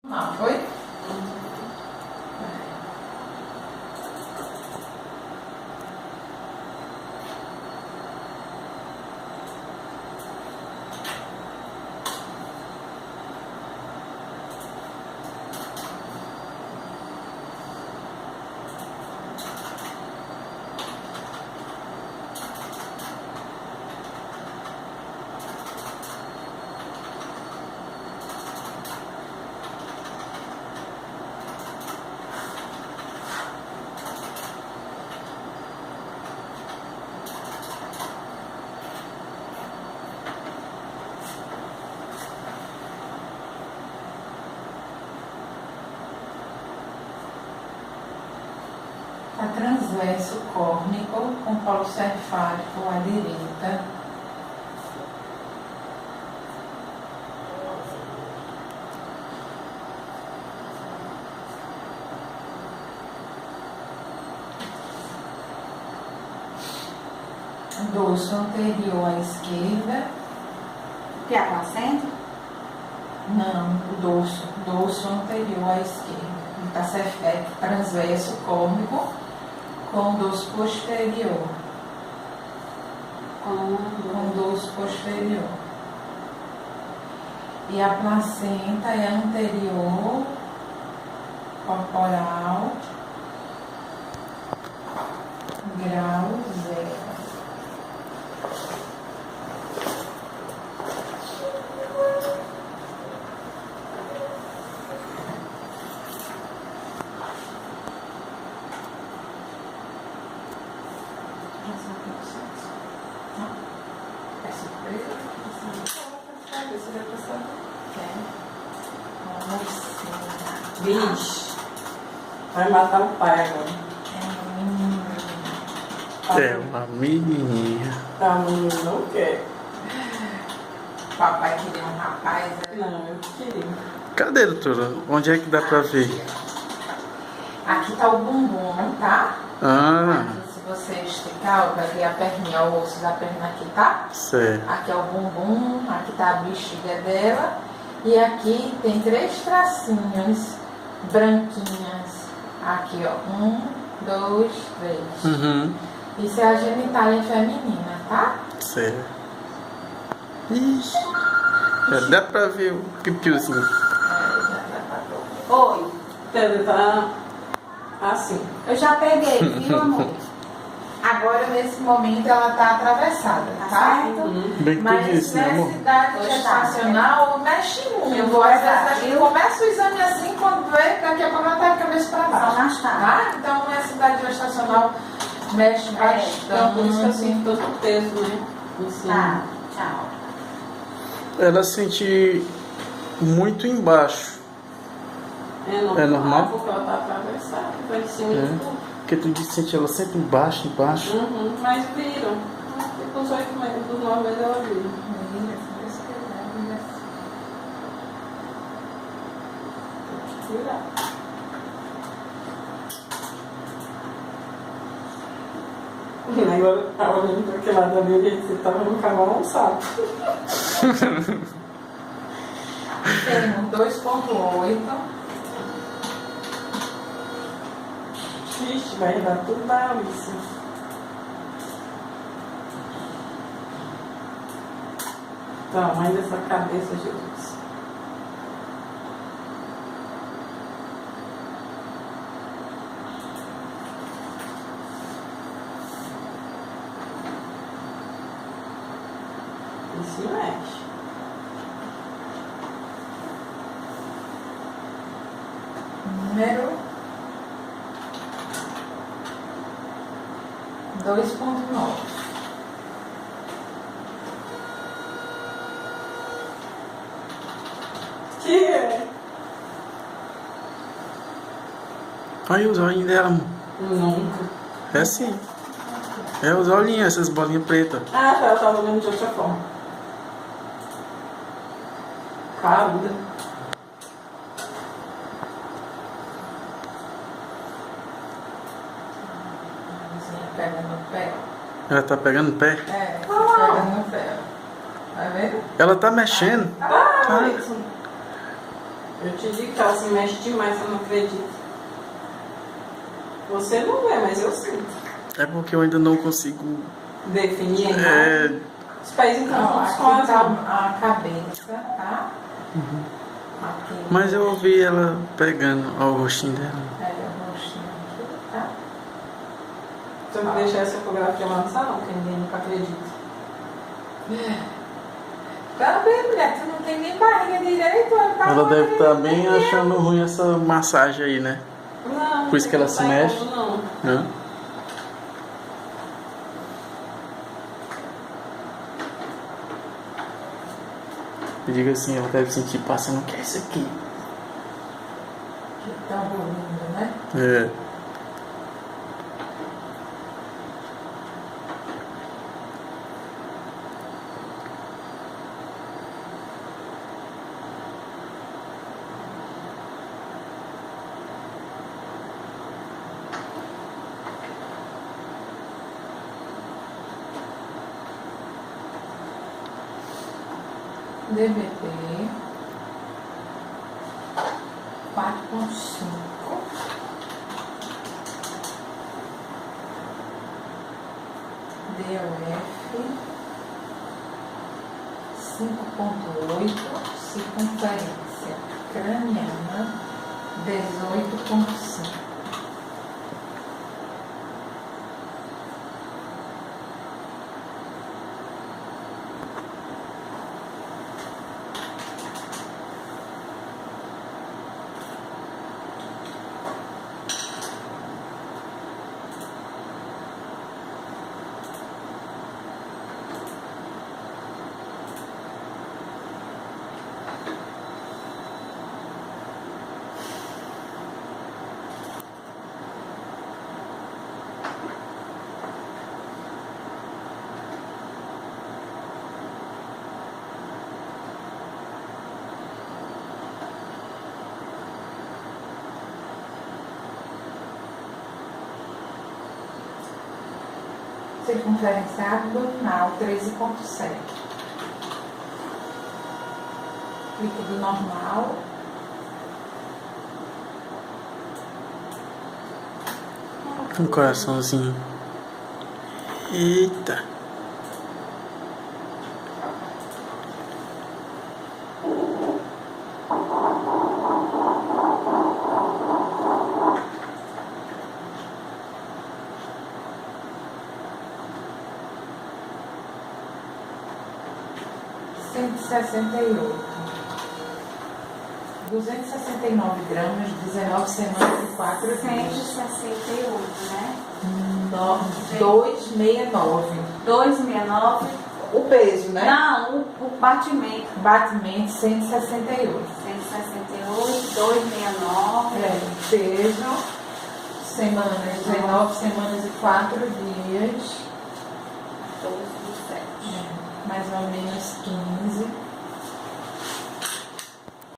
Não, foi? A transverso córnico com polo cefálico à direita. Dorso anterior à esquerda. Que é a placenta? Não, o dorso anterior à esquerda. Está transverso córnico com dorso posterior. Com dorso posterior. E a placenta é anterior, corporal, grau 0. É surpresa? Você vai passar? Vixe, vai matar o pai agora. É uma menininha. Tá, menino, não quer. Papai queria um rapaz, né? Não, eu queria. Cadê, doutora? Onde é que dá pra ver? Aqui tá o bumbum, tá? Ah, Aqui, se você esticar, vai ver a perninha, o osso da perna aqui, tá? certo. Aqui é o bumbum, aqui tá a bexiga dela. E aqui tem 3 tracinhos branquinhas. Aqui, ó. 1, 2, 3. Uhum, Isso é a genitália feminina, tá? certo. Ixi. Dá pra ver o piu-piuzinho. Já dá pra ver. Oi, Ele tá assim. eu já peguei, viu, amor? Agora, nesse momento, ela tá atravessada, Tá tá? certo? Bem que tu Mas disse, né, amor? nessa idade Pois tá. gestacional, mexe muito. Eu vou Às vezes olhar, a gente viu? começa o exame assim, quando vê, daqui a pouco ela tá de cabeça para baixo. Só mais tarde. Tá? Então, nessa idade gestacional, mexe bastante. Então, por isso que eu sinto tanto peso, né? Em cima. Tá, tchau. Ela sente muito embaixo. É É normal? Porque ela tá atravessada, tá em cima É. de tudo. Porque tu disse que sente ela sempre embaixo, embaixo. Uhum, mas viram. Com os 8 meses, dos 9 meses ela vira. Virar. Agora tava olhando pra aquele lado ali, gente, você tava no cavalo, não sabe. Tem um 2,8. Vixe, vai dar tudo da Alice. Tamanho dessa cabeça, Jesus. E se mexe. Número 2,9. Que é? Olha os olhinhos dela, amor. Nunca. É assim. É os olhinhos, essas bolinhas pretas. Ah, tá, eu tava olhando de outra forma. Caruda. Pega no pé. Ela tá pegando o pé. É, pega no pé. Tá vendo? Ela tá mexendo. Ah, Ah. isso. Eu te digo que ela se mexe demais, eu não acredito. Você não vê, mas eu sinto. É porque eu ainda não consigo. Definir a imagem. Os pés então Ó, todos aqui com as tá mãos. a cabeça, tá? Aqui. Mas eu ouvi ela pegando ó, o rostinho dela. Olha o rostinho aqui, tá? Se eu não deixar essa fotografia lançar, não, porque ninguém nunca acredita. Também, mulher, tu não tem nem barriga direito. Ela deve estar bem achando ruim essa massagem aí, né? Não, Por isso que ela se mexe? Não. Hã? Eu digo assim, ela deve sentir passando, o que é isso aqui? Que tão bonito, né? É. DBT 4.5, DOF 5.8, circunferência craniana 18.5. Circunferência abdominal 13.7. Líquido normal. Um coraçãozinho. Eita. e 269 gramas, 19 semanas e 4 dias. 168, né? 269. 269. O peso, né? Não, o batimento. Batimento 168. 168, 269. Peso, semanas, 19 semanas e 4 dias. 12 de 7. Mais ou menos 15.